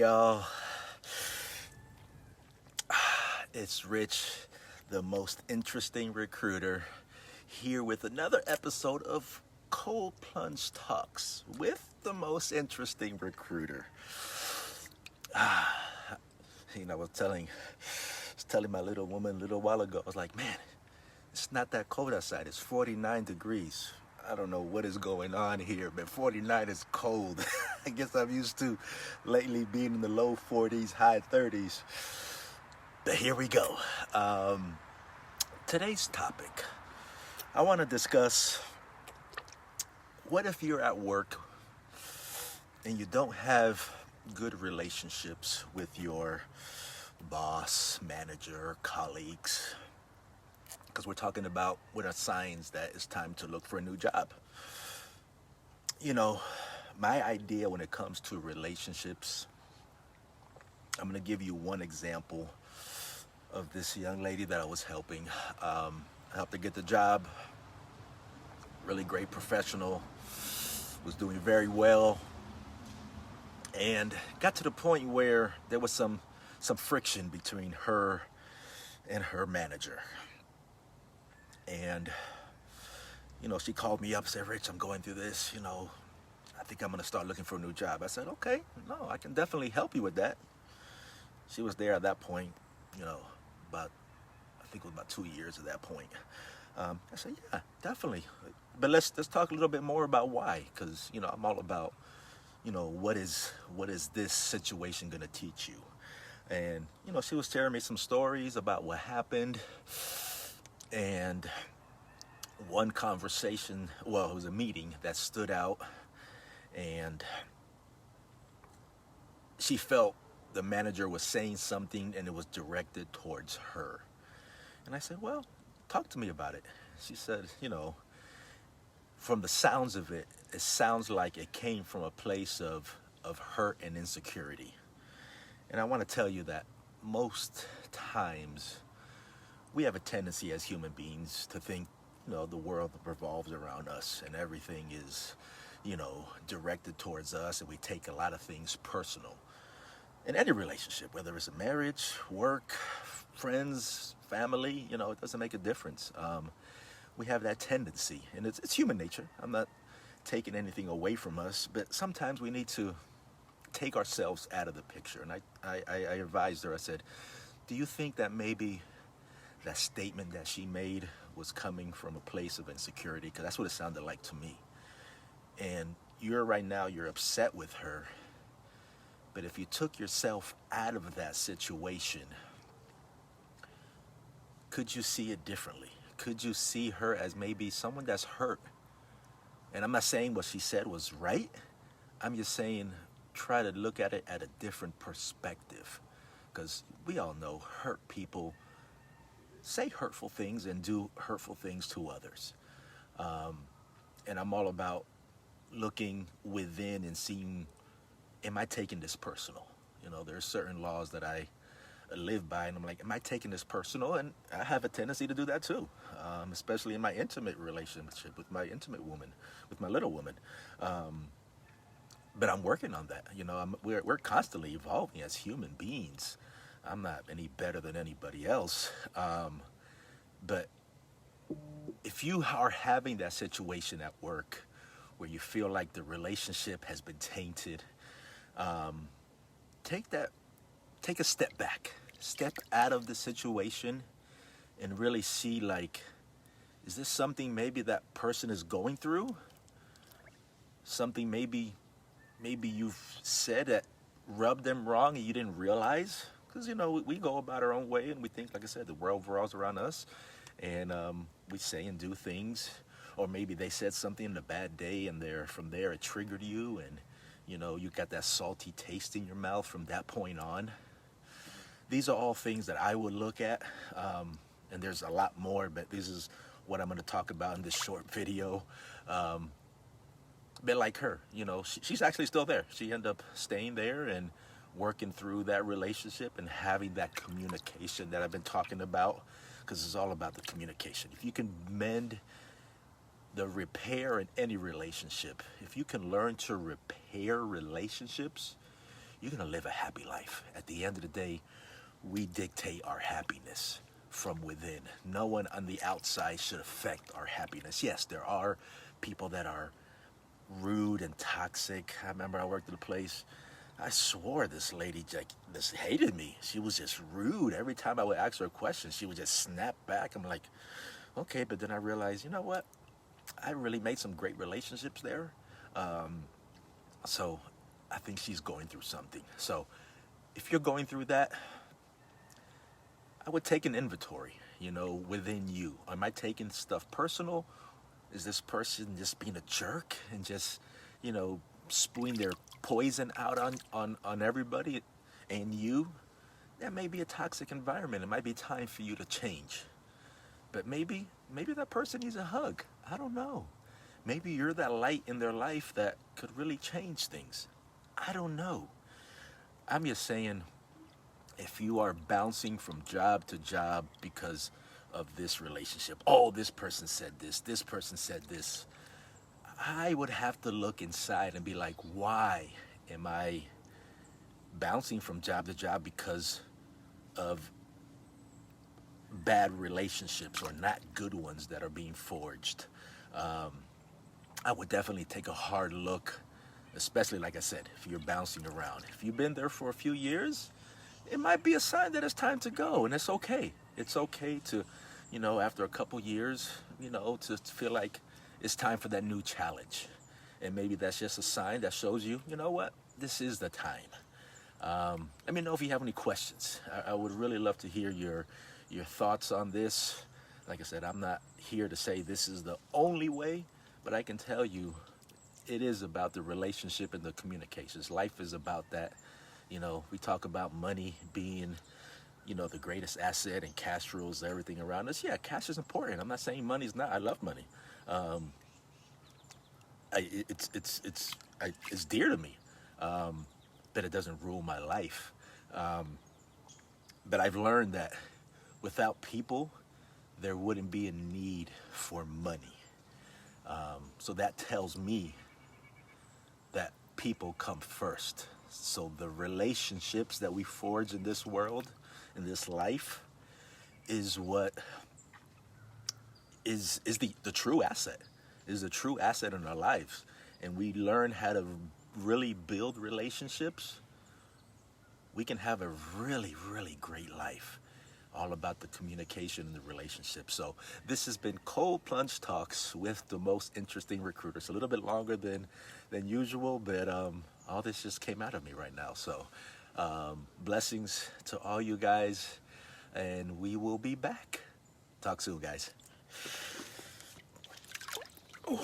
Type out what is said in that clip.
y'all. It's Rich, the most interesting recruiter, here with another episode of Cold Plunge Talks with the most interesting recruiter. I was telling my little woman a little while ago, I was like, man, it's not that cold outside. It's 49 degrees. I don't know what is going on here, but 49 is cold. I guess I'm used to lately being in the low 40s, high 30s. But here we go. Today's topic, I want to discuss what if you're at work and you don't have good relationships with your boss, manager, colleagues, because we're talking about what are signs that it's time to look for a new job. You know, my idea when it comes to relationships, I'm going to give you one example of this young lady that I was helping. I helped her get the job, really great professional, was doing very well, and got to the point where there was some friction between her and her manager. And, she called me up and said, Rich, I'm going through this, I think I'm going to start looking for a new job. I said, okay, no, I can definitely help you with that. She was there at that point, I think it was about 2 years at that point. I said, yeah, definitely. But let's talk a little bit more about why, because, I'm all about, what is this situation going to teach you? And, she was telling me some stories about what happened. And one conversation, it was a meeting that stood out, and she felt the manager was saying something and it was directed towards her. And I said, well, talk to me about it. She said, from the sounds of it, it sounds like it came from a place of hurt and insecurity. And I want to tell you that most times we have a tendency as human beings to think, the world revolves around us and everything is, directed towards us, and we take a lot of things personal. In any relationship, whether it's a marriage, work, friends, family, it doesn't make a difference. We have that tendency, and it's human nature. I'm not taking anything away from us, but sometimes we need to take ourselves out of the picture. And I advised her, I said, do you think that maybe that statement that she made was coming from a place of insecurity? Because that's what it sounded like to me. And you're upset with her. But if you took yourself out of that situation, could you see it differently? Could you see her as maybe someone that's hurt? And I'm not saying what she said was right. I'm just saying try to look at it at a different perspective. Because we all know hurt people say hurtful things and do hurtful things to others. And I'm all about looking within and seeing, am I taking this personal? There's certain laws that I live by, and I'm like, am I taking this personal? And I have a tendency to do that too, especially in my intimate relationship with my intimate woman, with my little woman. But I'm working on that. We're constantly evolving as human beings. I'm not any better than anybody else. But if you are having that situation at work where you feel like the relationship has been tainted, take a step back, step out of the situation, and really see, like, is this something maybe that person is going through? Something maybe you've said that rubbed them wrong and you didn't realize? Because, we go about our own way and we think, like I said, the world revolves around us. And we say and do things. Or maybe they said something in a bad day and from there it triggered you. And, you got that salty taste in your mouth from that point on. These are all things that I would look at. And there's a lot more, but this is what I'm going to talk about in this short video. But like her, she's actually still there. She ended up staying there and working through that relationship and having that communication that I've been talking about, because it's all about the communication. If you can mend the repair in any relationship, if you can learn to repair relationships, you're going to live a happy life. At the end of the day, we dictate our happiness from within. No one on the outside should affect our happiness. Yes, there are people that are rude and toxic. I remember I worked at a place. I swore this lady just hated me. She was just rude. Every time I would ask her a question, she would just snap back. I'm like, okay, but then I realized, you know what? I really made some great relationships there. So I think she's going through something. So if you're going through that, I would take an inventory, within you. Am I taking stuff personal? Is this person just being a jerk and just, spewing their poison out on everybody and you? That may be a toxic environment. It might be time for you to change. But maybe that person needs a hug. I don't know. Maybe you're that light in their life that could really change things. I don't know. I'm just saying, if you are bouncing from job to job because of this relationship, oh, this person said this person said this, I would have to look inside and be like, why am I bouncing from job to job because of bad relationships or not good ones that are being forged? I would definitely take a hard look, especially, like I said, if you're bouncing around. If you've been there for a few years, it might be a sign that it's time to go, and it's okay. It's okay to, after a couple years, to feel like it's time for that new challenge. And maybe that's just a sign that shows you, you know what, this is the time. Let me know if you have any questions. I would really love to hear your thoughts on this. Like I said, I'm not here to say this is the only way, but I can tell you it is about the relationship and the communications. Life is about that. We talk about money being, the greatest asset, and cash rules everything around us. Yeah, cash is important. I'm not saying money's not. I love money. It's dear to me, but it doesn't rule my life. But I've learned that without people, there wouldn't be a need for money. So that tells me that people come first. So the relationships that we forge in this world, in this life, is what is the true asset, is the true asset in our lives. And we learn how to really build relationships, we can have a really, really great life. All about the communication and the relationship. So this has been Cold Plunge Talks with the most interesting recruiters. A little bit longer than usual, but all this just came out of me right now. So blessings to all you guys, and we will be back. Talk soon, guys. Ooh.